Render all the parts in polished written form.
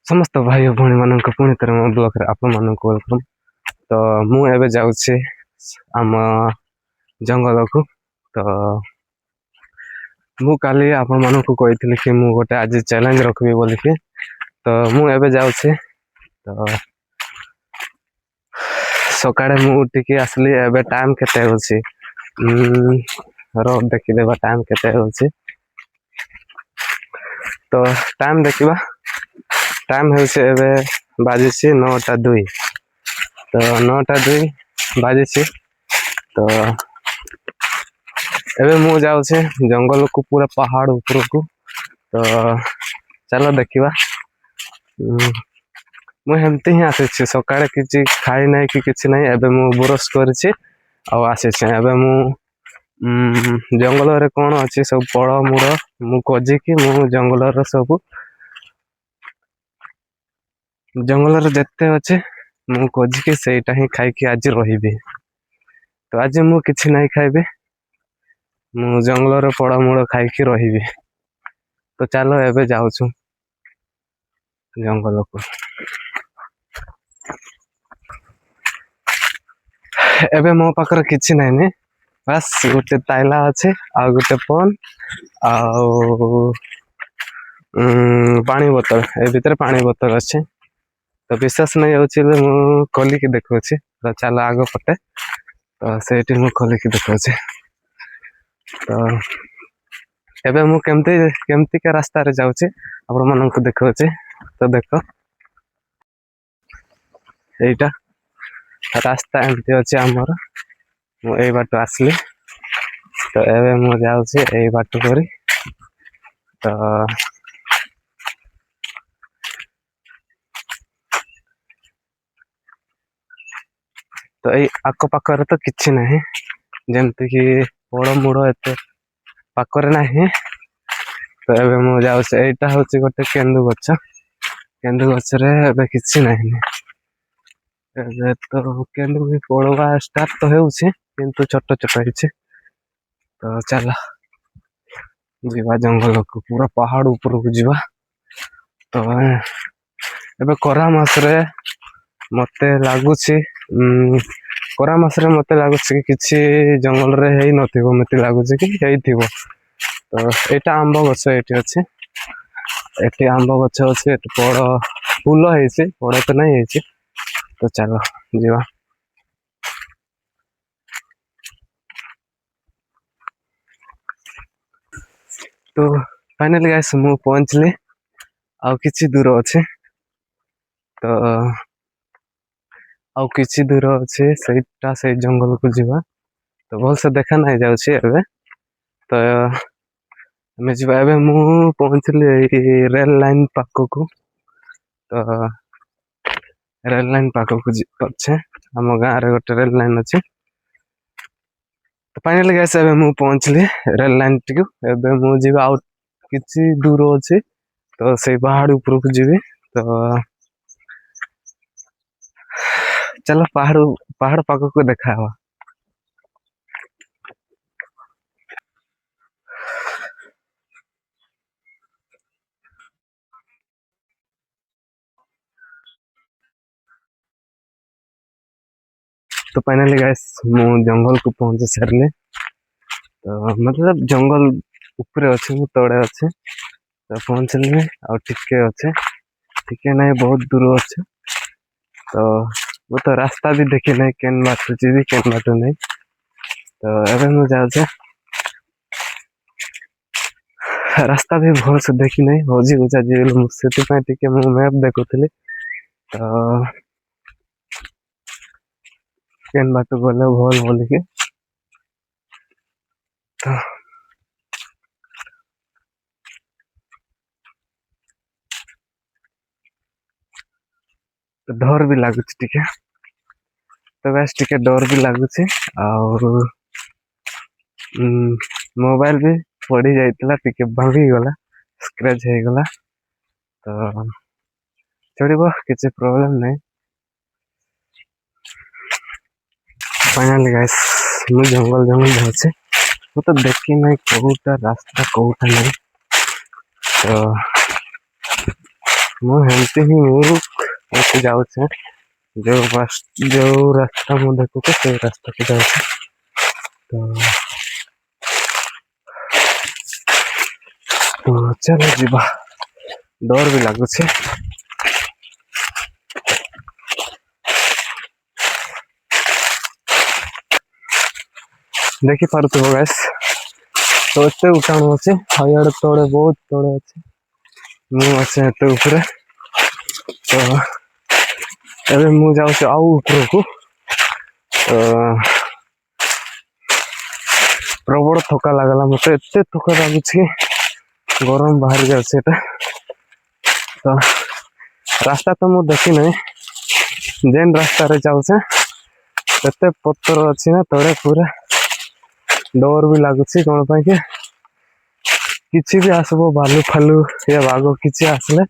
समस्त भाई और भौणी मान पुणी थर मो ब्लॉग रे आपण मानक वेलकम। तो मु एबे जाउछे आम जंगल को। तो मु काली आपण मानक कहिथिले कि मु गोटे आज चैलेंज रखबी बोली कि। तो मु एबे जाउछे। तो सकाळे मु उठिकी आसली एबे टाइम केते होछि रो देखि देबा टाइम केते होछि। तो टाइम देखिबा टाइम होछि एबे बाजिछि 9:02। तो 9:02 बाजिछि। तो एबे मु जाउछे जंगल को पूरा पहाड़ ऊपर को। तो चलो देखिबा। मु हेमती ही आसे सकाळे किछि खाइ नै कि किछि नै। एबे मु ब्रश करछि आ आसे एबे मु जंगल रे कोन अछि सब फल मूल मु खोजी कि मु जंगल रे सब जंगल रे जत्ते अछि मु खोजी कि सेटा ही खाइ कि आज रहिबी। तो आज मु किछि नै खाइबे मु जंगल रे फल मूल खाइ कि रहिबी। तो चलो एबे जाउछु जंगल को। एबे मो पाकर किछि नै ने बस गोटे ताइला अछि आ गोटे फोन आ पानी बोतल ए भीतर पानी बोतल अछि। तो विश्वास नहीं होछि मु खोली के देखुछि। तो चलो आगो पटे। तो सेठी मु खोली के देखुछि। तो एबे मु केमती के रास्ता रे जाउछि आपण मानन को देखुछि। तो देखो एटा रास्ता एमती अछि हमर। मु ए बाटो आसली। तो एबे मु जाउछि ए बाटो करी। तो तो ए आको पाकर तो किछि नहीं जेमती कि बड़ मूड़ एते पाकर नहीं। तो एबे मु जाउछि एटा होछि गोटे केंदु गछ रे एबे किछि नहीं। एबे तो केंदु भी पड़वा स्टार्ट तो हेउछि किंतु छोट छोट हिछि। तो चला जीवा जंगल को पूरा पहाड़ ऊपर को जीवा। तो एबे कोरा मास रे मते लागुछि कोरा मास रे मते लागुछि कि किछि जंगल रे हेई नथिबो मते लागुछि कि हेइथिबो। तो एटा आंबो गछ एठी अछि। एठी आंबो गछ अछि एठी बड़ फूल हेइछि बड़ तो नहीं हेइछि। तो चलो जीवा। तो फाइनली गाइस मु पहुंचली आ किछि दूर अछि। तो आ किछि दूर अछि सेटा से जंगल को जीवा। तो भल से देखा नहीं जाउछि एबे। तो हमें जीवा एबे मु पहुंचली रेल लाइन पाको को। तो रेल लाइन पाको को अछि हम गाँ रे गोटे रेल लाइन अछि। तो फाइनली गाइस एबे मु पहुंचली रेल लाइन टिकु। एबे मु जीवा आउट किछि दूर अछि। तो से पहाड़ ऊपर को जीवी। तो चलो पहाड़ पाको को देखा हवा। तो फाइनली गाइस मु जंगल को पहुंच सारले। तो मतलब जंगल ऊपर अछि मु तळे अछि। तो पहुंचली आ टिके अछि टिके नहीं बहुत दूर अछि। तो वो तो रास्ता भी देखी नहीं केन बाटू जीवी केन बाटू नहीं। तो एबे मु जाउछे रास्ता भी भल से देखी नहीं होजी गुजा जीवल मु सेति पय टिके मु मैप देखुथली। तो केन बाटू गले भल बोली के। तो डर भी लागुच टिके। तो बस टिके डर भी लागुच और मोबाइल भी पड़ी जाइतला टिके भांगी गला स्क्रैच हे गला। तो चढ़िबो किसी प्रॉब्लम नहीं। फाइनली गाइस मु जंगल जाउछे मु तो देखी नहीं कोउटा रास्ता कोउटा नहीं। तो ମୁଁ ହେମିତି ହିଁ ମୁଁ ଯାଉଛି ଯୋଉ ରାସ୍ତା ମୁଁ ଦେଖୁଛି ସେଇ ରାସ୍ତାକୁ ଯାଉଛି। ତ ଚାଲ ଯିବା, ଡର ବି ଲାଗୁଛି। ଦେଖିପାରୁଥିବ ଗାଇସ୍, ତ ଏତେ ଉଠାଣ ଅଛି, ଆଉ ଇଆଡ଼େ ତଳେ ବହୁତ ତଳେ ଅଛି, ମୁଁ ଅଛି ଏତେ ଉପରେ। ତ ଏବେ ମୁଁ ଯାଉଛି ଆଉ ଉପରକୁ। ପ୍ରବଳ ଥକା ଲାଗିଲା, ମତେ ଏତେ ଥକା ଲାଗୁଛି, ଗରମ ବାହାରି ଯାଉଛି ଏଟା। ତ ରାସ୍ତା ତ ମୁଁ ଦେଖି ନାହିଁ, ଯେନ୍ ରାସ୍ତାରେ ଯାଉଛେ ଏତେ ପଥର ଅଛି ନା ତଳେ, ପୁରା ଡର ବି ଲାଗୁଛି। କଣ ପାଇଁ କି କିଛି ବି ଆସିବ, ଭାଲୁ ଫାଲୁ ୟା ବାଘ କିଛି ଆସିଲେ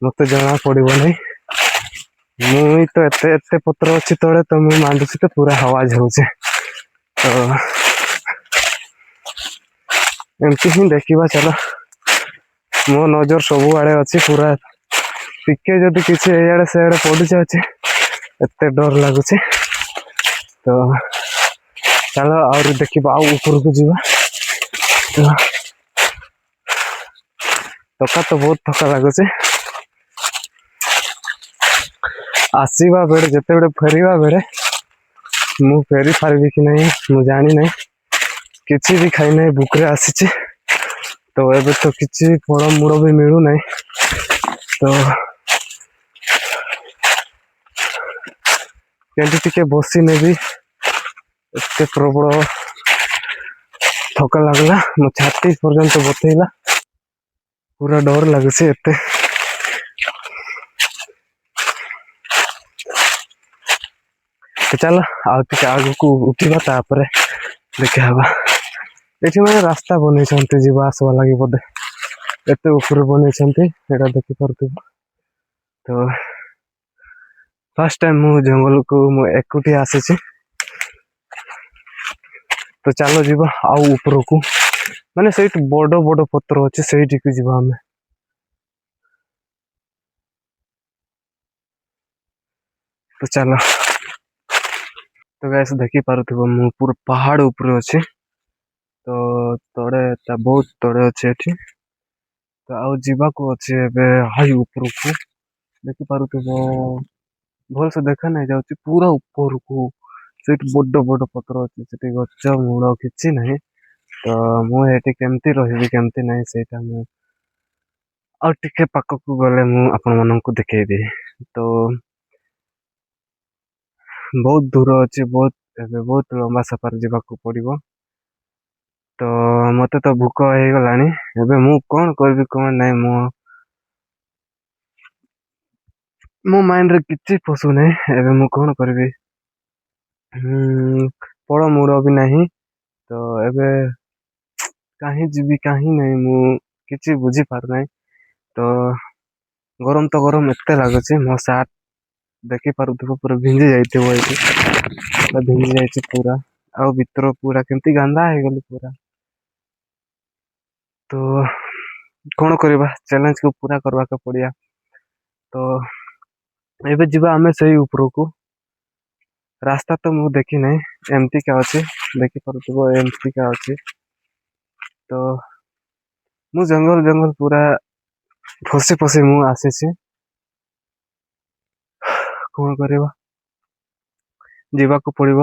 ମତେ ଜଣା ପଡିବ ନାହିଁ। ମୁଁ ତ ଏତେ ପତ୍ର ଅଛି ତଳେ, ତ ମୁଁ ମାଣ୍ଡୁଛି ତ ପୁରା ଆୱାଜ ହଉଛି। ତ ଏମିତି ହିଁ ଦେଖିବା, ଚାଲ। ମୋ ନଜର ସବୁଆଡେ ଅଛି, ପୁରା ଟିକେ ଯଦି କିଛି ଏଇଆଡେ ସେଆଡେ ପଡୁଛି ଅଛି, ଏତେ ଡର ଲାଗୁଛି। ତ ଚାଲ ଆହୁରି ଦେଖିବା, ଆଉ ଉପରକୁ ଯିବା। ଥକା ତ ବହୁତ ଥକା ଲାଗୁଛି। ଆସିବା ବେଳେ, ଯେତେବେଳେ ଫେରିବା ବେଳେ ମୁଁ ଫେରି ପାରିବି କି ନାହିଁ ମୁଁ ଜାଣିନାହିଁ, କିଛି ବି ଖାଇନାହିଁ, ଭୁକରେ ଆସିଛି। ତ ଏବେ ତ କିଛି ଫଳମୂଳ ବି ମିଳୁନାହିଁ। ତ କେମିତି ଟିକେ ବସିନେବି, ଏତେ ପ୍ରବଳ ଥକା ଲାଗିଲା, ମୋ ଛାତି ପର୍ଯ୍ୟନ୍ତ ବଥେଇଲା, ପୁରା ଡର ଲାଗୁଛି ଏତେ। ଚାଲ ଆଉ ଟିକେ ଆଗକୁ ଉଠିବା, ତାପରେ ଦେଖା ହବା। ଏଠି ମାନେ ରାସ୍ତା ବନେଇଛନ୍ତି ଯିବା ଆସିବା ଲାଗି, ବୋଧେ ଏତେ ଉପରେ ବନେଇଛନ୍ତି, ଏଇଟା ଦେଖିପାରୁଥିବ। ତ ଫାର୍ଷ୍ଟ ଟାଇମ୍ ମୁଁ ଜଙ୍ଗଲକୁ ମୁଁ ଏକୁଟିଆ ଆସିଛି। ତ ଚାଲ ଯିବା ଆଉ ଉପରକୁ, ମାନେ ସେଇଠି ବଡ ବଡ ପତ୍ର ଅଛି, ସେଇଠିକୁ ଯିବା ଆମେ। ତ ଚାଲ। ତ ଗାଇସ୍ ଦେଖିପାରୁଥିବ, ମୁଁ ପୁରା ପାହାଡ ଉପରେ ଅଛି। ତ ତଳେ ତା ବହୁତ ତଳେ ଅଛି ଏଠି। ତ ଆଉ ଯିବାକୁ ଅଛି ଏବେ ହାଇ ଉପରକୁ, ଦେଖିପାରୁଥିବ। ଭଲସେ ଦେଖା ନାଇଁ ଯାଉଛି, ପୁରା ଉପରକୁ ସେଇଠି ବଡ ବଡ ପତ୍ର ଅଛି, ସେଠି ଗଛ ମୂଳ କିଛି ନାହିଁ। ତ ମୁଁ ଏଠି କେମିତି ରହିବି, କେମିତି ନାହିଁ, ସେଇଟା ମୁଁ ଆଉ ଟିକେ ପାଖକୁ ଗଲେ ମୁଁ ଆପଣ ମାନଙ୍କୁ ଦେଖେଇବି। ତ ବହୁତ ଦୂର ଅଛି, ବହୁତ ଏବେ ବହୁତ ଲମ୍ବା ସଫର ଯିବାକୁ ପଡିବ। ତ ମତେ ତ ଭୋକ ହେଇଗଲାଣି, ଏବେ ମୁଁ କଣ କରିବି କଣ ନାହିଁ, ମୋ ମାଇଣ୍ଡରେ କିଛି ପଶୁନାହିଁ, ଏବେ ମୁଁ କଣ କରିବି। ଫଳମୂଳ ବି ନାହିଁ, ତ ଏବେ କାହିଁ ଯିବି କାହିଁ ନାହିଁ, ମୁଁ କିଛି ବୁଝିପାରୁନାହିଁ। ତ ଗରମ ତ ଗରମ ଏତେ ଲାଗୁଛି, ମୋ ସାର୍ଟ ଦେଖିପାରୁଥିବ ପୁରା ଭିଜି ଯାଇଥିବ, ଏଇଠି ଭିଜି ଯାଇଛି ପୁରା। ଆଉ ଭିତର ପୁରା କେମିତି ଗାନ୍ଦା ହେଇଗଲି ପୁରା। ତ କଣ କରିବା, ଚ୍ୟାଲେଞ୍ଜକୁ ପୁରା କରିବାକୁ ପଡିବ। ତ ଏବେ ଯିବା ଆମେ ସେଇ ଉପରକୁ। ରାସ୍ତା ତ ମୁଁ ଦେଖି ନାହିଁ, ଏମିତିକା ଅଛି, ଦେଖିପାରୁଥିବ ଏମିତିକା ଅଛି। ତ ମୁଁ ଜଙ୍ଗଲ ପୁରା ଫସି ଫସି ମୁଁ ଆସିଛି। କଣ କରିବା, ଯିବାକୁ ପଡିବ।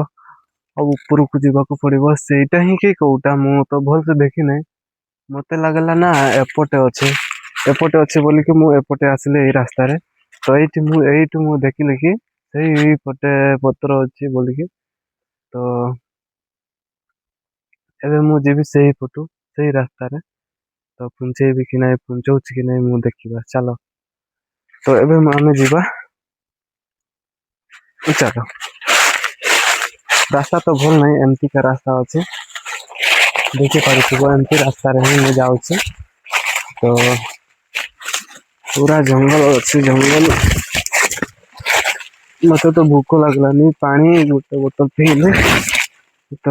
ଆଉ ଉପରକୁ ଯିବାକୁ ପଡିବ, ସେଇଟା ହିଁ କି କୋଉଟା ମୁଁ ତ ଭଲସେ ଦେଖି ନାହିଁ। ମତେ ଲାଗିଲା ନା ଏପଟେ ଅଛି ବୋଲିକି ମୁଁ ଏପଟେ ଆସିଲି ଏଇ ରାସ୍ତାରେ। ତ ଏଇଠୁ ମୁଁ ଦେଖିଲି କି ସେଇ ପଟେ ପତ୍ର ଅଛି ବୋଲିକି। ତ ଏବେ ମୁଁ ଯିବି ସେଇ ପଟୁ, ସେଇ ରାସ୍ତାରେ। ତ ପୁଞ୍ଚେଇବି କି ନାହିଁ, ପୁଞ୍ଚଉଛି କି ନାହିଁ, ମୁଁ ଦେଖିବା ଚାଲ। ତ ଏବେ ଆମେ ଯିବା, ଚାଲ। ରାସ୍ତା ତ ଭଲ ନାହିଁ, ଏମିତିକା ରାସ୍ତା ଅଛି। ଦେଖିପାରୁଥିବ ଏମିତି ରାସ୍ତାରେ ହିଁ ମୁଁ ଯାଉଛି। ତ ପୁରା ଜଙ୍ଗଲ ଅଛି, ଜଙ୍ଗଲ। ମତେ ତ ଭୋକ ଲାଗିଲାନି, ପାଣି ଗୋଟେ ବୋତଲ ପିଇଲେ ତ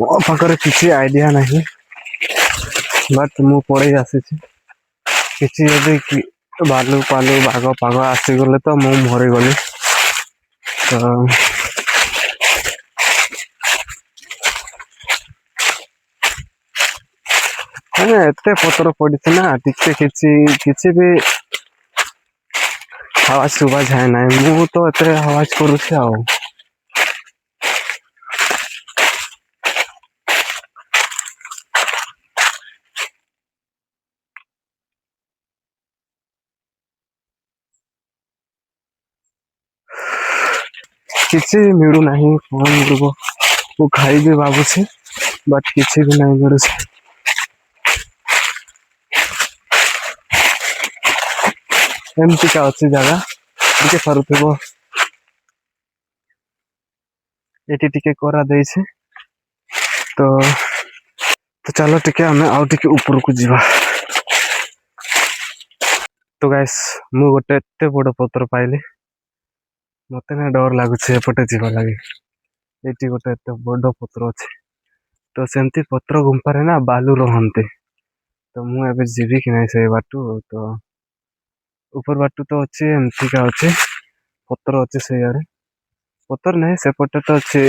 ମୋ ପାଖରେ କିଛି ଆଇଡିଆ ନାହିଁ, ବଟ୍ ମୁଁ ପଳେଇ ଆସିଛି। କିଛି ଯଦି ଭାଲୁ ପାଲୁ ବାଘ ପାଘ ଆସିଗଲେ ତ ମୁଁ ମରିଗଲି। ତ ମାନେ ଏତେ ପଥର ପଡିଛି ନା, ଟିକେ କିଛି ବି ଆୱାଜ ଶୁଭା ଯାଏ ନାହିଁ। ମୁଁ ତ ଏତେ ଆୱାଜ କରୁଛି ଆଉ। କିଛି ମିଳୁନାହିଁ, କଣ ମିଳିବ? ମୁଁ ଖାଇବି ଭାବୁଛି, ବଟ୍ କିଛି ବି ନାହିଁ ମିଳୁଛି। ଏମିତିକା ଅଛି ଜାଗା, ଟିକେ ସରୁଥିବ। ଏଠି ଟିକେ କରା ଦେଇଛି ତ ଚାଲ ଟିକେ ଆମେ ଆଉ ଟିକେ ଉପରକୁ ଯିବା। ତ ଗାଇସ୍, ମୁଁ ଗୋଟେ ଏତେ ବଡ଼ ପତ୍ର ପାଇଲି। ମତେ ନା ଡର ଲାଗୁଛି ଏପଟେ ଯିବା ଲାଗି। ଏଇଠି ଗୋଟେ ଏତେ ବଡ଼ ପତ୍ର ଅଛି, ତ ସେମିତି ପତ୍ର ଗୁମ୍ଫାରେ ନା ବାଲୁ ରହନ୍ତି। ତ ମୁଁ ଏବେ ଯିବି କି ନାହିଁ ସେଇ ବାଟୁ? ତ ଉପର ବାଟୁ ତ ଅଛି, ଏମିତିକା ଅଛି, ପତ୍ର ଅଛି ସେଇଆଡେ। ପତର ନାହିଁ, ସେପଟେ ତ ଅଛି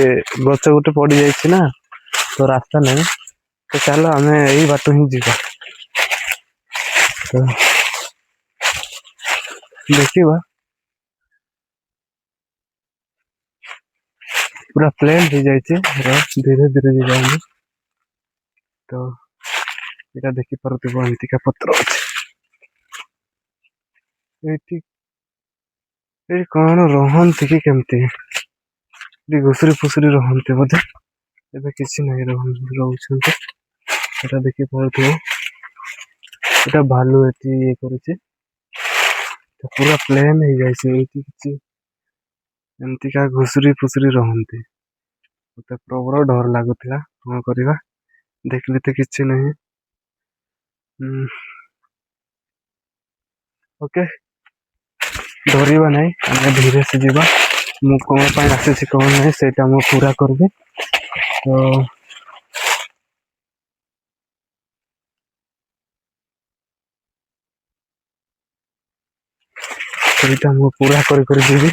ଗଛ ଗୋଟେ ପଡି ଯାଇଛି ନା, ତ ରାସ୍ତା ନାହିଁ। ତ ଚାଲ ଆମେ ଏଇ ବାଟ ହିଁ ଯିବା। ତ ଦେଖିବା। ପୁରା ପ୍ଲେନ୍ ହେଇଯାଇଛି, ଧୀରେ ଧୀରେ ଯିବା ଆମେ। ତ ଏଇଟା ଦେଖିପାରୁଥିବ, ଏମିତିକା ପତ୍ର ଅଛି। ଏଇଠି ଏଇଠି କଣ ରହନ୍ତି କି କେମିତି? ଏଠି ଘୁଷୁରି ଫୁଷୁରି ରହନ୍ତି ବୋଧେ। ଏବେ କିଛି ନାହିଁ, ରହୁଛନ୍ତି। ଏଟା ଦେଖି ପାରୁଥିବ, ଏଟା ଭାଲୁ ଏଠି ଇଏ କରୁଛି। ପୁରା ପ୍ଲେନ୍ ହେଇଯାଇଛି, ଏଇଠି କିଛି ଏମିତିକା ଘୁଷୁରି ଫୁଷୁରି ରହନ୍ତି। ମତେ ପ୍ରବଳ ଡର ଲାଗୁଥିଲା, କଣ କରିବା? ଦେଖିଲି ତ କିଛି ନାହିଁ। ଓକେ, ଡରିବା ନାହିଁ, ଆମେ ଧୀରେ ସେ ଯିବା। ମୁଁ କଣ ପାଇଁ ଆସିଛି କଣ ନାହିଁ ସେଇଟା ମୁଁ ପୁରା କରିବି। ତ ସେଇଟା ମୁଁ ପୁରା କରି ଯିବି।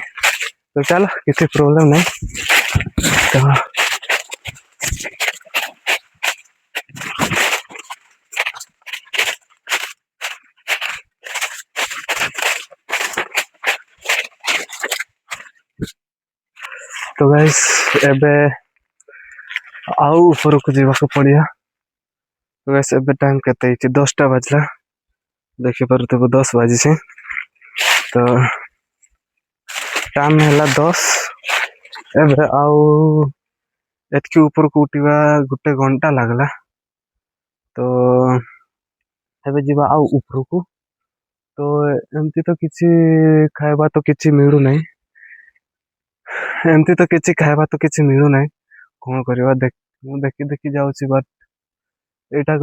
ତ ଚାଲ, କିଛି ପ୍ରୋବ୍ଲେମ ନାହିଁ। ତ ତ ଗାଇସ୍, ଏବେ ଆଉ ଉପରକୁ ଯିବାକୁ ପଡିବ। ତ ଗାଇସ୍, ଏବେ ଟାଇମ କେତେ ହେଇଛି? 10ଟା ବାଜିଲା। ଦେଖିପାରୁଥିବ 10 ବାଜିଛି। ତ ଟାଇମ ହେଲା 10। ଏବେ ଆଉ ଏତିକି ଉପରକୁ ଉଠିବା 1 ଘଣ୍ଟା ଲାଗିଲା। ତ ଏବେ ଯିବା ଆଉ ଉପରକୁ। ତ ଏମିତି ତ କିଛି ଖାଇବା ତ କିଛି ମିଳୁନାହିଁ। ଏମିତି ତ କିଛି ଖାଇବା ତ କିଛି ମିଳୁନାହିଁ। କଣ କରିବା? ମୁଁ ଦେଖି ଦେଖି ଯାଉଛି, ବଟ୍ ଏଇଟା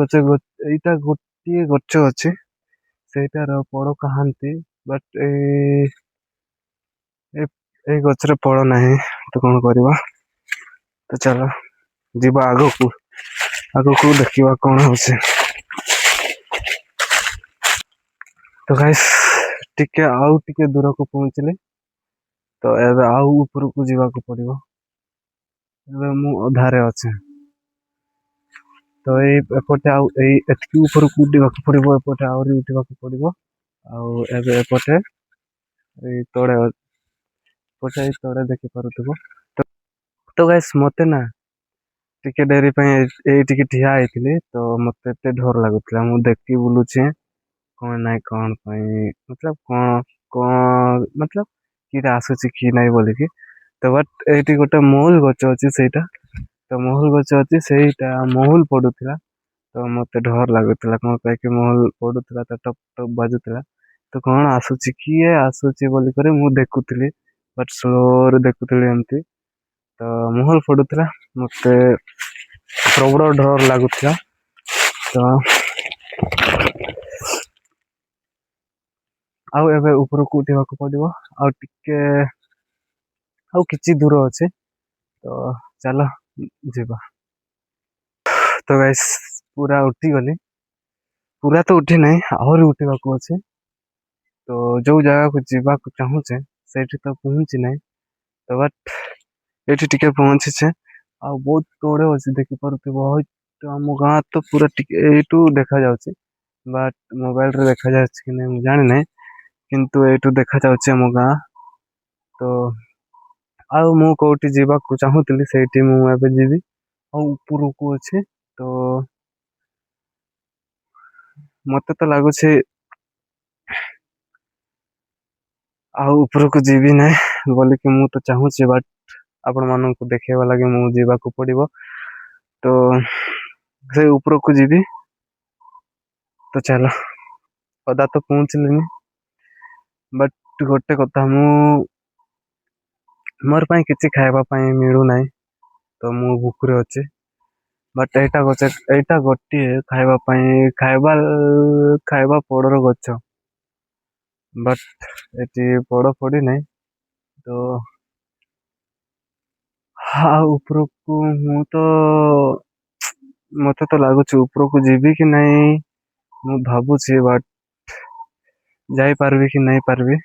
ଗୋଟିଏ ଗଛ ଅଛି, ସେଇଟାର ପଡ କାହାନ୍ତି, ବଟ୍ ଏଇ ଗଛରେ ଫଳ ନାହିଁ। ତ କଣ କରିବା? ତ ଚାଲ ଯିବା ଆଗକୁ, ଆଗକୁ ଦେଖିବା କଣ ହଉଛି। ତ ଗାଇସ୍, ଆଉ ଟିକେ ଦୂରକୁ ପହଞ୍ଚିଲି। ତ ଏବେ ଆଉ ଉପରକୁ ଯିବାକୁ ପଡିବ। ଏବେ ମୁଁ ଅଧାରେ ଅଛି। ତ ଏପଟେ ଆଉ ଏତିକି ଉପରକୁ ଉଠିବାକୁ ପଡିବ, ଏପଟେ ଆହୁରି ଉଠିବାକୁ ପଡିବ। ଆଉ ଏବେ ଏପଟେ ଏଇ ତଳେ ଦେଖିପାରୁଥିବ। ତ ଗାଇସ୍, ମତେ ନା ଟିକେ ଡେରି ପାଇଁ ଏଇଠିକି ଠିଆ ହେଇଥିଲି, ତ ମତେ ଏତେ ଡର ଲାଗୁଥିଲା। ମୁଁ ଦେଖି ବୁଲୁଛି, କଣ ନାଇଁ, କଣ ପାଇଁ, କଣ କିଟା ଆସୁଛି କି ନାଇଁ ବୋଲିକି। ତ ବଟ୍ ଏଇଠି ଗୋଟେ ମହୁଲ ଗଛ ଅଛି, ତ ମହୁଲ ଗଛ ଅଛି, ସେଇଟା ମହୁଲ ପଡୁଥିଲା। ତ ମତେ ଡର ଲାଗୁଥିଲା, କଣ ପାଇଁକି ମହୁଲ ପଡୁଥିଲା, ତ ଟପ୍ ଟପ୍ ବାଜୁଥିଲା। ତ କଣ ଆସୁଛି, କିଏ ଆସୁଛି ବୋଲିକରି ମୁଁ ଦେଖୁଥିଲି, ବଟ୍ ସ୍ଲୋରେ ଦେଖୁଥିଲି ଏମିତି। ତ ମହୁଲ ପଡୁଥିଲା, ମତେ ପ୍ରବଳ ଡର ଲାଗୁଥିଲା। ତ ଆଉ ଏବେ ଉପରକୁ ଉଠିବାକୁ ପଡିବ। ଆଉ ଟିକେ, ଆଉ କିଛି ଦୂର ଅଛି, ତ ଚାଲ ଯିବା। तो गाइस पूरा उठिगली, पूरा तो उठी नहीं आहरी उठिबाकू अच्छे। तो जो जगह को जीवाकू चाहूचे सेठी तो पहुंची नहीं। तो बट एठी टिके पहुंचीचे आ बहुत तोड़े अच्छे देखि पारुथिबो। तो आम गाँ तो पूरा टिके एठू देखा जाउची, बट मोबाइल रे देखा जाउची कि नहीं जानि नहीं, किंतु एठू देखा जाउची आम गाँ। तो ଆଉ ମୁଁ କୋଉଠି ଯିବାକୁ ଚାହୁଁଥିଲି ସେଇଠି ମୁଁ ଏବେ ଯିବି ଆଉ ଉପରକୁ ଅଛି। ତ ମତେ ତ ଲାଗୁଛି ଆଉ ଉପରକୁ ଯିବି ନାହିଁ ବୋଲିକି ମୁଁ ତ ଚାହୁଁଛି, ବଟ୍ ଆପଣ ମାନଙ୍କୁ ଦେଖେଇବା ଲାଗି ମୁଁ ଯିବାକୁ ପଡିବ। ତ ସେ ଉପରକୁ ଯିବି। ତ ଚାଲ, ଅଧା ତ ପହଞ୍ଚିଲିନି, ବଟ୍ ଗୋଟେ କଥା ମୁଁ ମୋର ପାଇଁ କିଛି ଖାଇବା ପାଇଁ ମିଳୁନାହିଁ। ତ ମୁଁ ଭୁକରେ ଅଛି। ବଟ୍ ଏଇଟା ଗୋଟିଏ ଖାଇବା ପାଇଁ ଖାଇବା ପୋଡର ଗଛ, ବଟ୍ ଏଠି ପୋଡ ପଡି ନାହିଁ। ତ ଉପରକୁ ମୁଁ ତ ମତେ ତ ଲାଗୁଛି ଉପରକୁ ଯିବି କି ନାଇଁ ମୁଁ ଭାବୁଛି, ବଟ୍ ଯାଇପାରିବି କି ନାଇଁ ପାରିବି।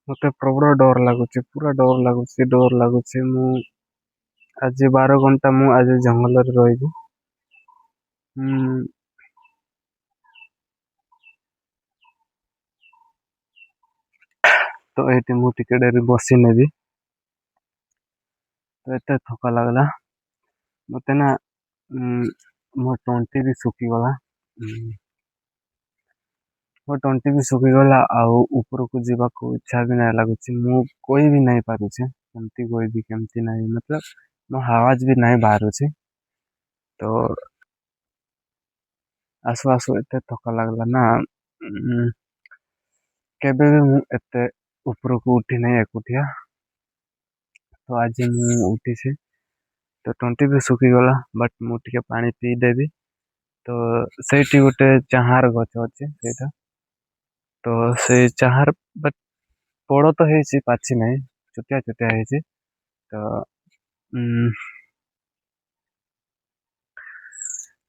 ମତେ ପ୍ରବଳ ଡର ଲାଗୁଛି, ପୁରା ଡର ଲାଗୁଛି। ମୁଁ ଆଜି 12 ଘଣ୍ଟା ମୁଁ ଆଜି ଜଙ୍ଗଲରେ ରହିବି। ହୁଁ। ତ ଏଇଠି ମୁଁ ଟିକେ ଡେରି ବସି ନେବି। ତ ଏତେ ଥକା ଲାଗିଲା ମତେ ନା। ମୋ ତଣ୍ଟି ବି ଶୁଖିଗଲା। ମୋ ତଣ୍ଟି ବି ଶୁଖିଗଲା ଆଉ ଉପରକୁ ଯିବାକୁ ଇଚ୍ଛା ବି ନାହିଁ ଲାଗୁଛି। ମୁଁ କହିବି ନାହିଁ ପାରୁଛି କେମିତି କହିବି କେମିତି ନାହିଁ, ମତଲବ ମୋ ଆୱାଜ ବି ନାହିଁ ବାହାରୁଛି। ତ ଆସୁ ଆସୁ ଏତେ ଥକା ଲାଗିଲା ନା। କେବେ ବି ମୁଁ ଏତେ ଉପରକୁ ଉଠି ନାହିଁ ଏକୁଟିଆ। ତ ଆଜି ମୁଁ ଉଠିଛି ତ ତଣ୍ଟି ବି ଶୁଖିଗଲା, ବଟ୍ ମୁଁ ଟିକେ ପାଣି ପିଇଦେବି। ତ ସେଇଠି ଗୋଟେ ଚାହାର ଗଛ ଅଛି ସେଇଟା। ତ ସେଇ ଚାହାର ବଟ୍ ବଡ ତ ହେଇଛି ପାଚି ନାହିଁ, ଛୋଟିଆ ଛୋଟିଆ ହେଇଛି। ତ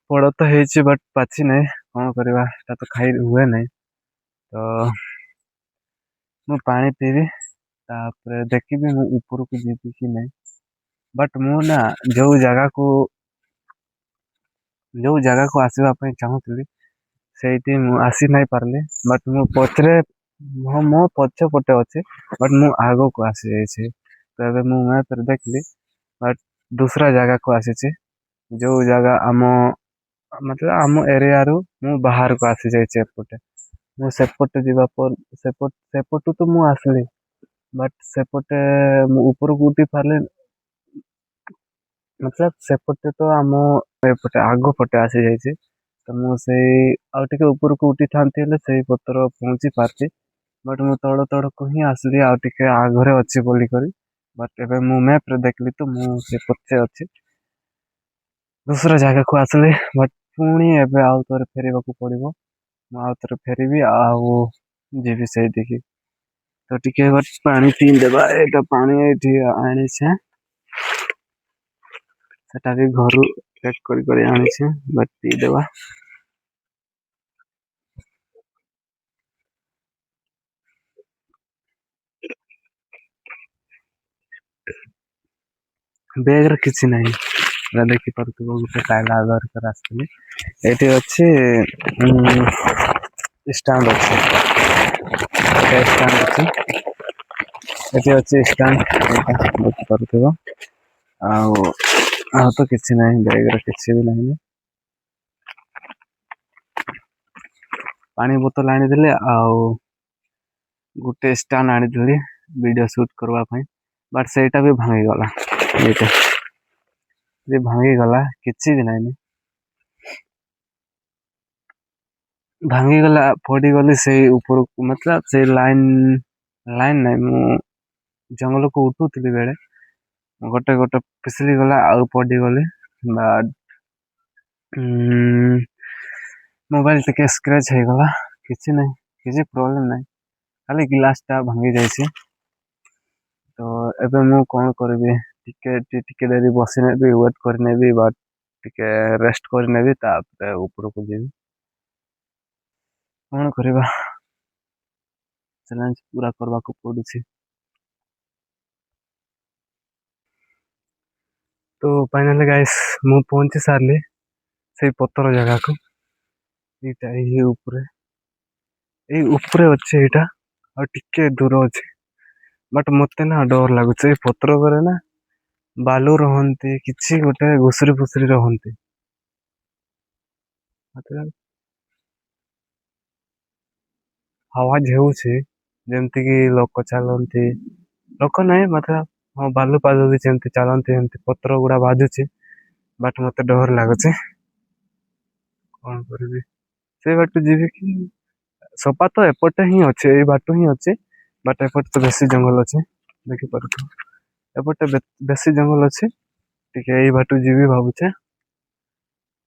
ବଡ ତ ହେଇଛି ବଟ୍ ପାଚି ନାହିଁ, କଣ କରିବା ସେଟା ତ ଖାଇ ହୁଏ ନାହିଁ। ତ ମୁଁ ପାଣି ପିଇବି, ତାପରେ ଦେଖିବି ମୁଁ ଉପରକୁ ଯିବି କି ନାହିଁ। ବଟ୍ ମୁଁ ନା ଯୋଉ ଜାଗାକୁ ଆସିବା ପାଇଁ ଚାହୁଁଥିଲି ସେଇଠି ମୁଁ ଆସି ନାହିଁ ପାରିଲି। ବଟ୍ ମୁଁ ମୋ ପଛ ପଟେ ଅଛି, ବଟ୍ ମୁଁ ଆଗକୁ ଆସି ଯାଇଛି। ତ ଏବେ ମୁଁ ମ୍ୟାପରେ ଦେଖିଲି, ବଟ୍ ଦୁସରା ଜାଗାକୁ ଆସିଛି। ଯୋଉ ଜାଗା ମତଲବ ଆମ ଏରିଆରୁ ମୁଁ ବାହାରକୁ ଆସି ଯାଇଛି ଏପଟେ। ମୁଁ ସେପଟେ ସେପଟୁ ତ ମୁଁ ଆସିଲି, ବଟ୍ ସେପଟେ ମୁଁ ଉପରକୁ ଉଠି ପାରିଲି। ମତଲବ ସେପଟେ ତ ଆମ ଏପଟେ ଆଗ ପଟେ ଆସିଯାଇଛି। ତ ମୁଁ ସେଇ ଆଉ ଟିକେ ଉପରକୁ ଉଠିଥାନ୍ତି ହେଲେ ସେଇ ପତ୍ର ପହଞ୍ଚି ପାରିଛି। ବଟ୍ ମୁଁ ତଳକୁ ହିଁ ଆସିଲି ଆଉ ଟିକେ ଆଗରେ ଅଛି ବୋଲିକରି। ବଟ୍ ଏବେ ମୁଁ ମ୍ୟାପରେ ଦେଖିଲି ତ ମୁଁ ସେ ପଛେ ଅଛି। ଦୁସରା ଜାଗାକୁ ଆସିଲି, ବଟ୍ ପୁଣି ଏବେ ଆଉ ଥରେ ଫେରିବାକୁ ପଡିବ। ମୁଁ ଆଉ ଥରେ ଫେରିବି ଆଉ ଯିବି ସେଇଠିକି। ତ ଟିକେ ପାଣି ପିଇଦେବା, ଏଇଟା ପାଣି ଏଇଠି ଆଣିଛେ। ସେଟା ବି ଘରୁ ପ୍ୟାକ୍ କରି ଆଣିଛି, ବଟ୍ ପିଇଦେବା। ବ୍ୟାଗରେ କିଛି ନାହିଁ, ଦେଖିପାରୁଥିବ ଗୋଟେ ଟାଇଲା ଧରିକରି ଆସିଥିଲି। ଏଇଠି ଅଛି ଷ୍ଟାଣ୍ଡ ଅଛି, ଷ୍ଟାଣ୍ଡ ଅଛି। ଏଠି ଅଛି ଷ୍ଟାଣ୍ଡ, ଦେଖିପାରୁଥିବ। ଆଉ ତ କିଛି ନାହିଁ, ବ୍ୟାଗରେ କିଛି ବି ନାହିଁ। ପାଣି ବୋତଲ ଆଣିଦେଲେ ଆଉ ଗୋଟେ ଷ୍ଟାଣ୍ଡ ଆଣିଥିଲି ଭିଡିଓ ସୁଟ୍ କରିବା ପାଇଁ, ବଟ୍ ସେଇଟା ବି ଭାଙ୍ଗିଗଲା। ଏଇଟା ଭାଙ୍ଗିଗଲା, କିଛି ବି ନାହିଁ। ଭାଙ୍ଗିଗଲା, ପଡିଗଲି ସେଇ ଉପରକୁ, ମତଲବ ସେଇ ଲାଇନ ନାଇଁ, ମୁଁ ଜଙ୍ଗଲକୁ ଉଠୁଥିଲି ବେଳେ ଗୋଟେ ଫିସିଲି ଗଲା ଆଉ ପଡିଗଲି। ବା ମୋବାଇଲ ଟିକେ ସ୍କ୍ରାଚ ହେଇଗଲା, କିଛି ନାହିଁ, କିଛି ପ୍ରୋବ୍ଲେମ ନାହିଁ। ଖାଲି ଗ୍ଲାସ ଟା ଭାଙ୍ଗି ଯାଇଛି। ତ ଏବେ ମୁଁ କଣ କରିବି ଟିକେ ଡେରି ବସିନେବି ୱେଟ୍ କରିନେବି ବା ଟିକେ ରେଷ୍ଟ କରିନେବି ତାପରେ ଉପରକୁ ଯିବି କଣ କରିବା ଚ୍ୟାଲେଞ୍ଜ ପୁରା କରିବାକୁ ପଡୁଛି। ତ ଫାଇନାଲି ଗାଇସ୍ ମୁଁ ପହଞ୍ଚି ସାରିଲି ସେଇ ପଥର ଜାଗାକୁ। ଏଇଟା ଏଇ ଉପରେ ଅଛି ଏଇଟା ଆଉ ଟିକେ ଦୂର ଅଛି ବଟ୍ ମତେ ନା ଡର ଲାଗୁଛି ଏଇ ପଥର ଉପରେ ନା ବାଲୁ ରହନ୍ତି କିଛି ଗୋଟେ ଘୁଷୁରି ଫୁଷୁରି ରହନ୍ତି। ଆୱାଜ ହେଉଛି ଯେମିତିକି ଲୋକ ଚାଲନ୍ତି ଲୋକ ନାହିଁ ମାତ୍ର ହଁ ବାଲୁ ପାଲୁ ବି ଯେମିତି ଚାଲନ୍ତି ଏମିତି ପତ୍ର ଗୁଡା ବାଜୁଛି ବଟ୍ ମତେ ଡର ଲାଗୁଛି କଣ କରିବି ସେଇ ବାଟ ଯିବି କି ସପା ତ ଏପଟେ ହିଁ ଅଛି ଏଇ ବାଟ ହିଁ ଅଛି ବଟ୍ ଏପଟେ ତ ବେଶୀ ଜଙ୍ଗଲ ଅଛି ଦେଖିପାରୁଥିବ ଏପଟେ ବେଶୀ ଜଙ୍ଗଲ ଅଛି ଟିକେ ଏଇ ବାଟ ଯିବି ଭାବୁଛେ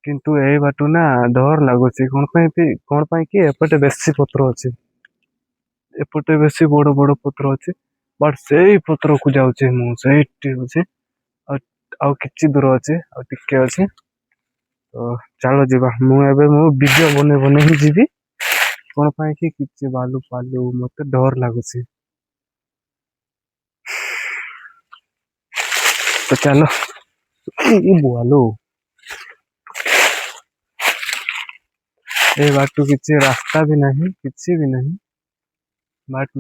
କିନ୍ତୁ ଏଇ ବାଟୁ ନା ଡର ଲାଗୁଛି କଣ ପାଇଁ କି ଏପଟେ ବେଶୀ ପତ୍ର ଅଛି ଏପଟେ ବେଶୀ ବଡ ବଡ ପତ୍ର ଅଛି ବଟ୍ ସେଇ ପତ୍ରକୁ ଯାଉଛି ମୁଁ ସେଇଠି ଅଛି ଆଉ ଆଉ କିଛି ଦୂର ଅଛି ଆଉ ଟିକେ ଅଛି ତ ଚାଲ ଯିବା ମୁଁ ଭିଡିଓ ବନେଇ ହିଁ ଯିବି କଣ ପାଇଁ କି କିଛି ବାଲୁ ଫାଲୁ ମତେ ଡର ଲାଗୁଛି ତ ଚାଲ ବୁଆଲୋ ଏଇ ବାଟୁ କିଛି ରାସ୍ତା ବି ନାହିଁ କିଛି ବି ନାହିଁ ବଟ୍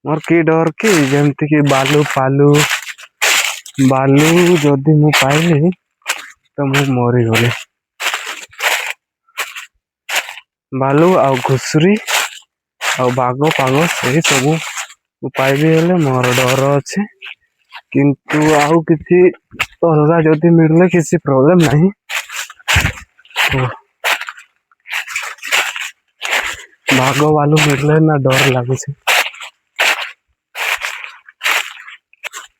ମୋର କି ଡର କି ଯେମିତି କି ବାଲୁ ଯଦି ମୁଁ ପାଇଲି ତ ମୁଁ ମରିଗଲି ବାଲୁ ଆଉ ଘୁଷୁରୀ ଆଉ ବାଘ ପାଗ ସେଇ ସବୁ ମୁଁ ପାଇବି ହେଲେ ମୋର ଡର ଅଛି କିନ୍ତୁ ଆଉ କିଛି ଅଲଗା ଯଦି ମିଳିଲେ କିଛି ପ୍ରୋବ୍ଲେମ ନାହିଁ ବାଘ ଭାଲୁ ମିଳିଲେ ନା ଡର ଲାଗୁଛି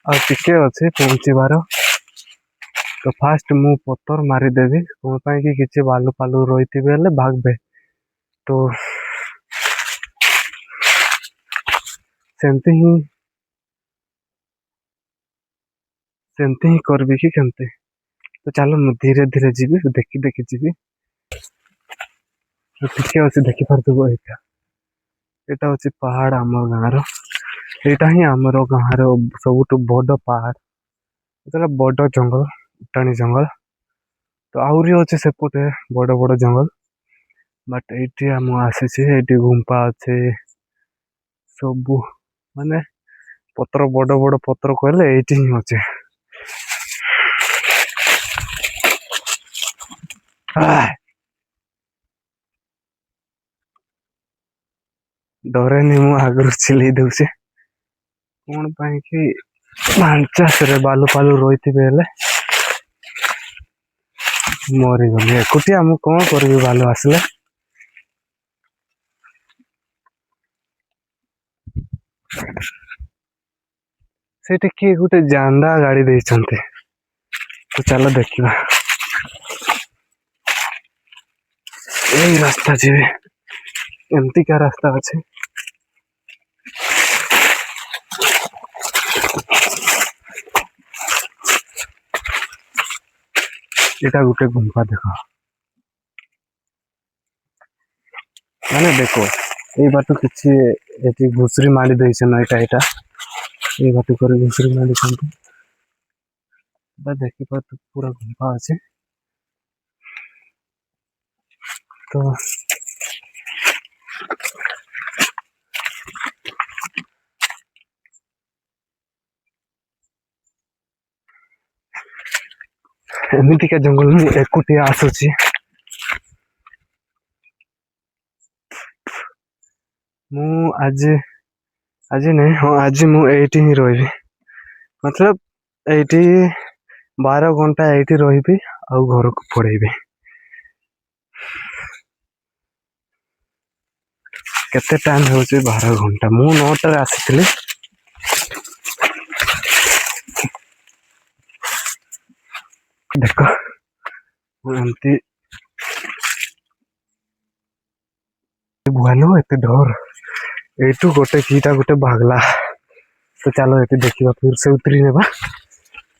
ଆଉ ଟିକେ ଅଛି ପହଞ୍ଚିବାର ତ ଫାଷ୍ଟ ମୁଁ ପଥର ମାରିଦେବି କଣ ପାଇଁ କି କିଛି ବାଲୁ ଫାଲୁ ରହିଥିବେ ହେଲେ ଭାଗବେ ତ ସେମିତି ହିଁ କରିବି କି କେମିତି ତ ଚାଲ ମୁଁ ଧୀରେ ଧୀରେ ଯିବି ଦେଖି ଯିବି ଟିକେ ଅଛି ଦେଖିପାରୁଥିବ ଏଇଟା ହଉଛି ପାହାଡ ଆମ ଗାଁର ଏଇଟା ହିଁ ଆମର ଗାଁର ସବୁଠୁ ବଡ ପାହାଡ ଏଟା ବଡ ଜଙ୍ଗଲ ଉଟାଣି ଜଙ୍ଗଲ ତ ଆହୁରି ଅଛି ସେପଟେ ବଡ ବଡ ଜଙ୍ଗଲ ବଟ୍ ଏଇଠି ମୁଁ ଆସିଛି ଏଇଠି ଗୁମ୍ଫା ଅଛି ସବୁ ମାନେ ପତ୍ର ବଡ ବଡ ପତ୍ର କହିଲେ ଏଇଠି ହିଁ ଅଛି ଡରେନି ମୁଁ ଆଗରୁ ଚିଲେଇ ଦଉଛି କଣ ପାଇଁ କି ଚାଷରେ ବାଲୁ ଫାଲୁ ରହିଥିବେ ହେଲେ ମରିଗଲି ଏକୁଟିଆ ମୁଁ କଣ କରିବି ବାଲୁ ଆସିଲେ ସେଇଠି କିଏ ଗୋଟେ ଜାଣ୍ଡା ଗାଡି ଦେଇଛନ୍ତି ତ ଚାଲ ଦେଖିବା ଏଇ ରାସ୍ତା ଯିବି ଏମିତିକା ରାସ୍ତା ଅଛି ଏଇଟା ଗୋଟେ ଗୁମ୍ଫା ଦେଖ ମାନେ ଦେଖ ଏଇ ବାଟ କିଛି ଏଠି ଘୁଷୁରୀ ମାରି ଦେଇଛ ନା ଏଇଟା ଏଇ ବାଟ କରି ଘୁଷୁରୀ ମାରିଛନ୍ତି ଦେଖିପାରୁ ପୁରା ଗୁମ୍ଫା ଅଛି ତ ଏମିତିକା ଜଙ୍ଗଲ ମୁଁ ଏକୁଟିଆ ଆସୁଛି ମୁଁ ଆଜି ନାଇଁ ହଁ ଆଜି ମୁଁ ଏଇଠି ହିଁ ରହିବି ମତଲବ ଏଇଠି 12 ଘଣ୍ଟା ଏଇଠି ରହିବି ଆଉ ଘରକୁ ପଳେଇବି କେତେ ଟାଇମ ହେଉଛି 12 ଘଣ୍ଟା ମୁଁ 9ଟାରେ ଆସିଥିଲି ଦେଖ ମୁଁ ଏମିତି ଭୁଆନ ଏତେ ଡର ଏଇଠୁ ଗୋଟେ କିଟା ଗୋଟେ ଭାଗଲା तो चलो ये देखा फिर से उतरी नेबा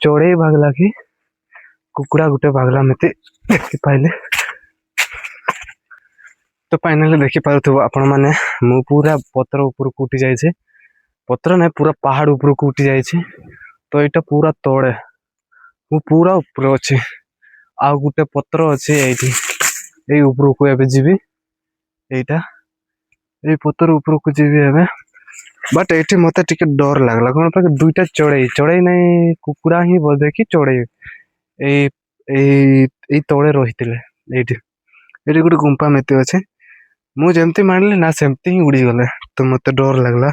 चढ़ई भागला कि कुकुड़ा गुटे भागला मत देखी पाइले। तो फाइनाली देखी पारुथबो आपण माने मु पूरा पत्र ऊपर को उठी जाइए पत्र नहीं पूरा पहाड़ ऊपर को उठी जाइए। तो यहाँ पूरा तले मु पूरा ऊपर अच्छे आउ गोटे पत्र अच्छे ये ऊपर को एवं जीवी यहीटा ये पत्र ऊपर को जीवी एवं बट ये मत टे डर लगला कौन पाक दुईटा चढ़ई चढ़ई नहीं कुकुड़ा ही बोधे कि चढ़ई ये तले रही ये गोटे गुंपा मेते अच्छे मुझे मानली ना सेमती ही उड़ी गले तो मत डर लगला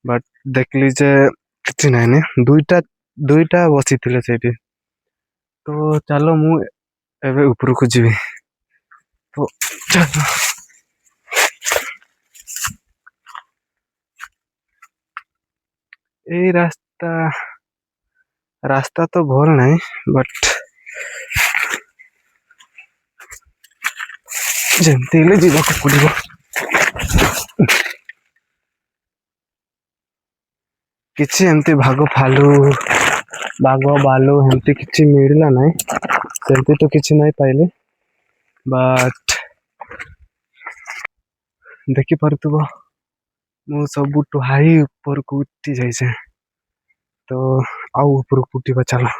बट देखली जे कि ना दुईटा दुईटा बसी थे तो चलो मु एवं ऊपर को जीवी तो चलो ये रास्ता रास्ता तो भल नहीं बट जमती जीवाक पड़ो किसी एमती भाग फालू बाघ बालू एमती किसी मिलला ना सेमती तो किसी नहीं पाइले बट देखी पारुथबो मु सब हाई ऊपर को उठी जाइए तो आउ ऊपर को उठा चलो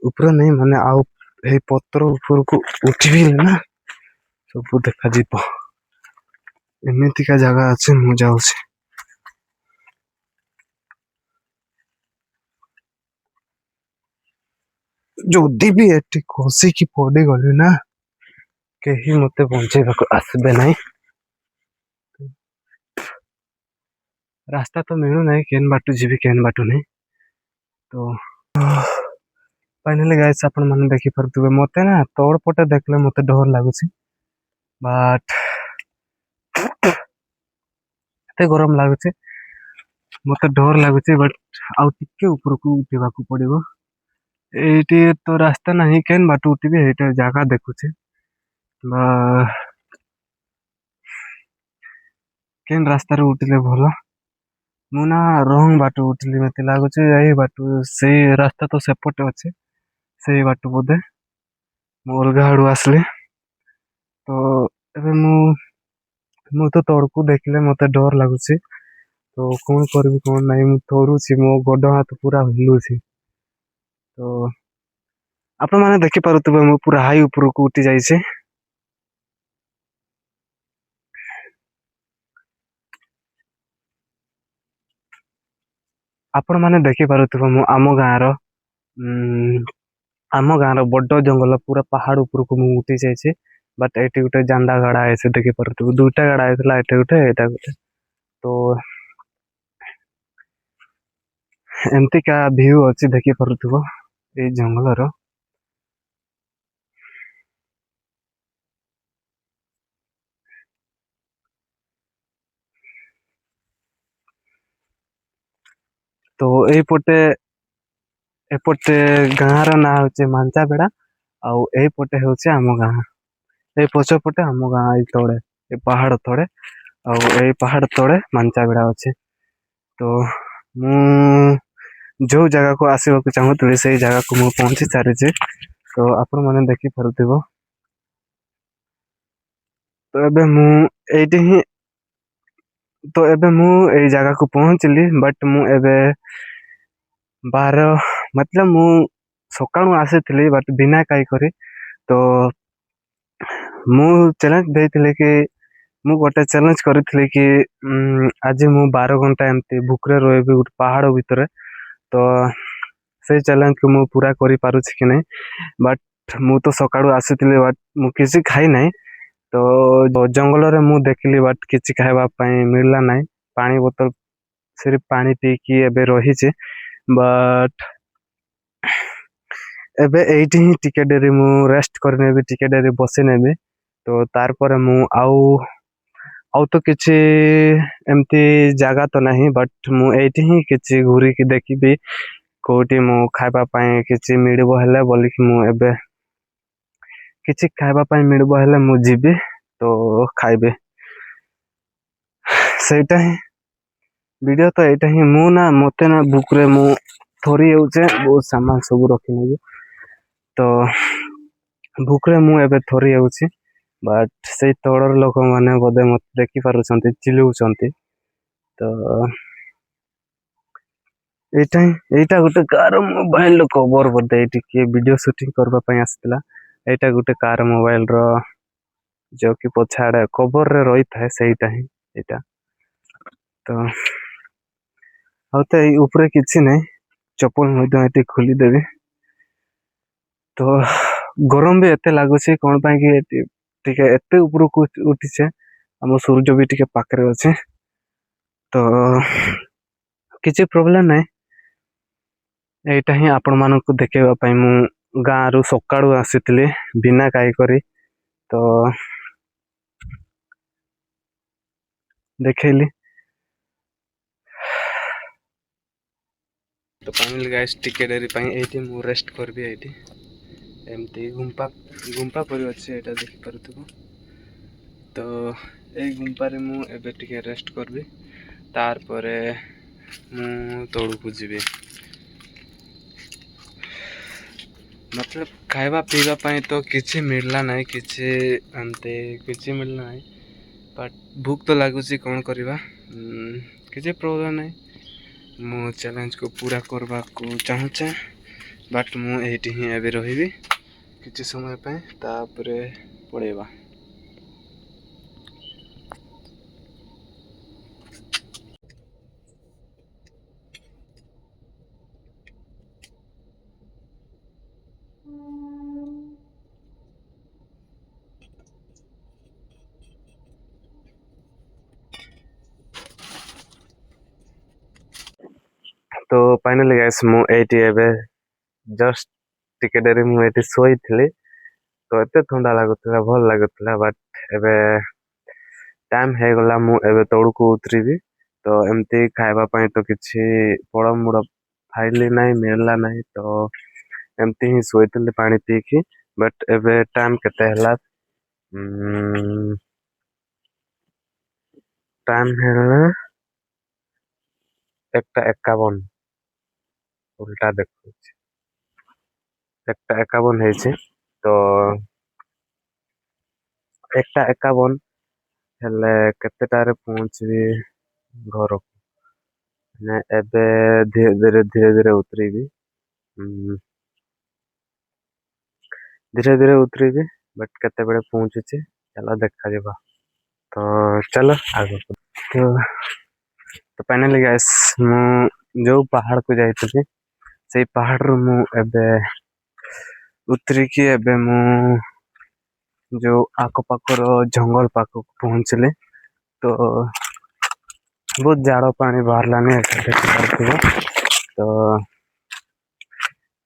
ऊपर नहीं माने आउ ये पत्र ऊपर को उठी ना सब देखा जीव एमतीका जगह अच्छे मु जाऊँ जदि भी एटी खसिकी पड़ी गली ना कहीं मत बचेगा आसबे ना रास्ता तो मिलू ना केन बाटू जीवी केन बाटू नहीं तो फाइनली गाइस आपण माने देखि परतुबे मते ना तोड़ पटे देखले मते डर लागुची बट एते गरम लागुची मते डर लागुची बट आउ टिके ऊपर को उठेबा को पड़िबो एटी तो रास्ता नहीं केन बाटू उठिबे एटा जगह देखुची बा केन रास्ता रे उठिले भलो मुना रंग बाटू उठली मते लागुची यही बाटू से रास्ता तो सेपटे अच्छे से बाटू बोधे मु अलगा आड़ू आसली तो एबे मु तो तड़कू देखले मते डर लागुची तो कौन करबी कौन नहीं मु थोरुची मो गोड हाथ पूरा हिलुची तो आपण माने देखि पारुतबे मु पूरा हाई ऊपर को उठी जाइए आपण माने देखि पारुतबे मु आम गाँव बड़ जंगल पूरा पहाड़ ऊपर को मु उठी जाइए बट ये गोटे जांडा गाड़ा है देखी पार्थ दुईटा गाड़ा है ये गोटे यहाँ गोटे तो एमती का व्यू अच्छी देखी पार्थ ये जंगल तो यपटे एपटे गाँव ना हूँ मांचा बेड़ा आउ यपटे हूँ आम गाँ ये पछपटे आम गाँ तले ये पहाड़ तले आउ पहाड़ तले मांचा बेड़ा अच्छे तो मु जो जगह को आसवाक चाहूली से जगह को मुझे पहुंची सारी तो आपण मैंने देखी पारुथिबो तो एबे मु एठी ही तो एबे मु ए जगह को पहुंचली बट मु एबे 12 मतलब मु सकाळु आसी बट बिना काई करी तो मु चैलेंज देइथिले कि मु गोटे चैलेंज करथिले कि आज मु 12 घंटा एमती भूखरे रहबी गोटे पहाड़ भितर तो से चैलेंज को मु पूरा करि पारुछि कि नहीं बट मु तो सकाळु आसीथिले बट मु किसी खाई नहीं तो जंगल रे मु देखली बट किसी खाइबा पई मिलला नहीं पानी बोतल सिर्फ पानी पी की एबे रही बट एबे एठी ही टिके डेरी मु रेस्ट करनेबी टिके डेरी बसी नेबी तो तार पर मु आउ तो किसी एमती जगह तो नहीं बट मु एठी ही किसी घूरी की देखी कोटी मु खाइबा पई किसी मिलबो हेले बोली कि मु एबे किसी खाइबा पई मिलबो हेले मु जीबी तो खाइबे सेटा ही वीडियो तो एटा ही मु ना मते ना बुक रे मु थोरी होचे बहुत सामान सब रखी नेबी तो बुक रे मु एबे थोरी होची बट से तळर लोक माने बोधे मते देखि पारुछंती चिल्लुछंती तो एटा गोटे कार मोबाइल कवर बोधे एटी के वीडियो शूटिंग करबा पई आस्तिला एटा गोटे कार मोबाइल रो जो कि पछाड़े कवर रे रही थाए सेटा ही एटा तो आउते ऊपर किछि नै चप्पल मध्य एटी खोली देबी तो गरम भी एते लागुछि कोन पई कि एटी टिके एते ऊपर को उठिछे हम सूर्य भी टिके पाखरे अछि तो किछि प्रॉब्लम नै एटा ही आपण मानकु देखेबा पई मु गाँ रु सकाळु आसितली बिना काई करी तो देखेली तो फाइनली गाइस टिके डेरी पई एटी मु रेस्ट करबी एटी एमती गुंपा गुंपा पर अछि एटा देख परथबो तो ए गुंपा रे मु एबे टिके रेस्ट करबी तार परे मु तोड़ को जीबी मतलब खाइबा पीवा पाई तो किछि मिलला नाही किछि अंते किछि मिलला नाही बट भूख तो लागुछि कोन करबा किछि प्रॉब्लम नाही मु चैलेंज को पूरा करबा को चाहूचे बट मु एठी ही एबे रहिबी किछि समय पे तापरे पड़ेबा तो फाइनली गाइस मु एटी एबे जस्ट टिके डेरी मु एटी सोई थिली तो एते ठंडा लागुतला भल लागुतला बट एबे टाइम हे गला मु एबे तोड़ को उतरीबी तो एमती खाइबा पई तो किछि पड़ मुड़ फाइली नाही मिलला नाही तो एमती ही सोईतली पानी पी की बट एबे टाइम केते हला टाइम हेला 1:51 उल्टा देखु 1:51 ହେଇଛି तो 1:51 हेले केतेटारे पहुंचबी घर ने एबे धीरे धीरे उतरीबी धीरे धीरे उतरीबी बट केते बेले पहुंचुची चलो देखा जीवा तो चलो आगे तो फाइनली गाइस मु जो पहाड़ को जाइतली से पहाड़ रो मु एबे उतरी की एबे मु जो आको पाकर जंगल पाक पहुंचले तो बहुत जाड़ पानी बाहरलानी तो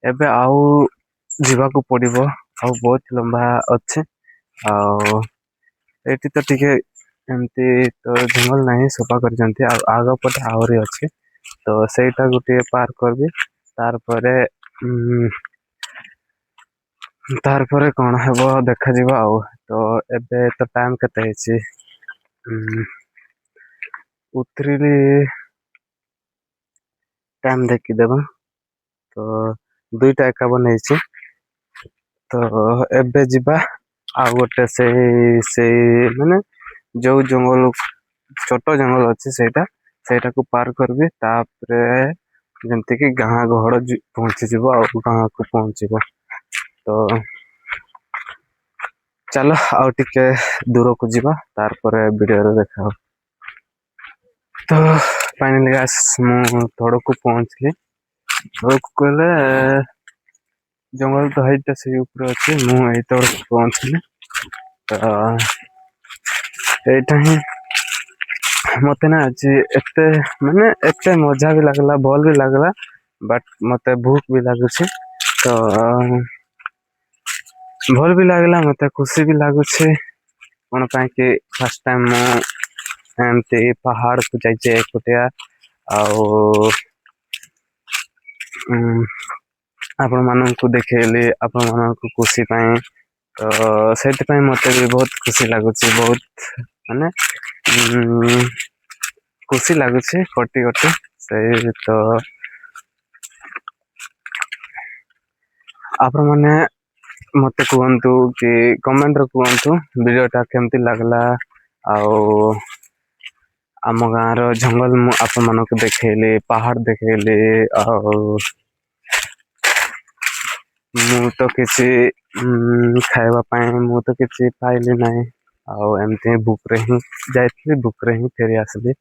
एबे आउ जीवा को पड़िबो आउ बहुत लंबा अच्छे एटी तो टिके एमती तो जंगल नहीं सफा कर आग पटे आहरी अच्छे तो सेटा गोटे पार करबी तार परे तार परे कौन हेबो देखा जीवा आउ तो एबे तो टाइम केते हेची उतरीली टाइम देखी देबा तो 2:51 हेची तो एबे जीवा आ गोटे से माने जो जंगल छोटो जंगल अच्छी सेटा को पार करबी तापरे जमती कि गाँ गहड़ पहुंची जीव आ गाँ को पहुंचीबो तो चलो आउ टिके दूर को जीवा तार परे वीडियो रे देखा तो फाइनली गाइस मु थोड़ को पहुंचली थोड़ को कहले जंगल तो हाइट से ऊपर अच्छे मु एई तोड़ को पहुंचली तो एटा ही मते ना आज एते माने एते मजा भी लागला भल भी लागला बट मते भूख भी लागुछि तो भल भी लागला मते खुशी भी लागुछि कोन पाए कि फर्स्ट टाइम मु एमती पहाड़ को जाइए एकुटिया आपण मानक देखेली आपण मानक खुशी पाए तो से मते भी बहुत खुशी लगुच बहुत माने खुशी लगुच कटी कटी से तो आपण मैंने मत कहतु कि कमेंट रे कहतु वीडियोटा केमती लगला आउ आम गाँव जंगल आपण मानक देखली पहाड़ देखली मु तो किसी खाइबा मु तो किसी पाइली नहीं एमती बुक रे ही जाइली बुक रे ही फेरी आसली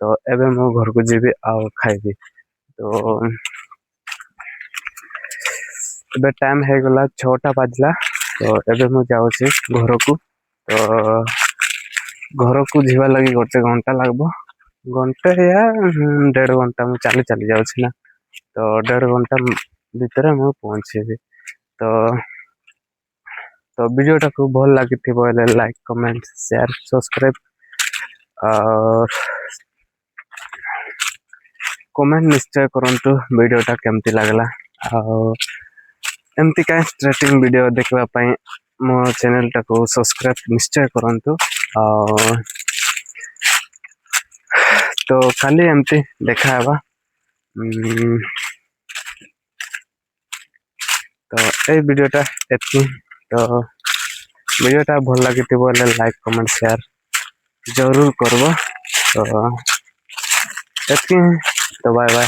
तो एबे मो घर को जीवी आउ खाइबी तो एबे टाइम है गला 6टा बाजला तो एबे मु जाउछी घर को तो घर को जीवा लगी गोटे घंटा लगबो घंटे या 1.5 घंटा मु चली चली जाउछी ना तो 1.5 घंटा भीतर मु पहुंचेबी तो वीडियोटा को भल लगी लाइक कमेंट शेयर सब्सक्राइब और कमेंट निश्चय करंतु वीडियोटा केमती लगला एमती का स्ट्रेटिंग वीडियो देखा मो चैनल टाको सब्सक्राइब निश्चय करंतु तो खाली एमती देखा तो ये वीडियोटा एति तो वीडियोटा भल लगी लाइक कमेंट शेयर जरूर करबो तो एति तो बाय बाय।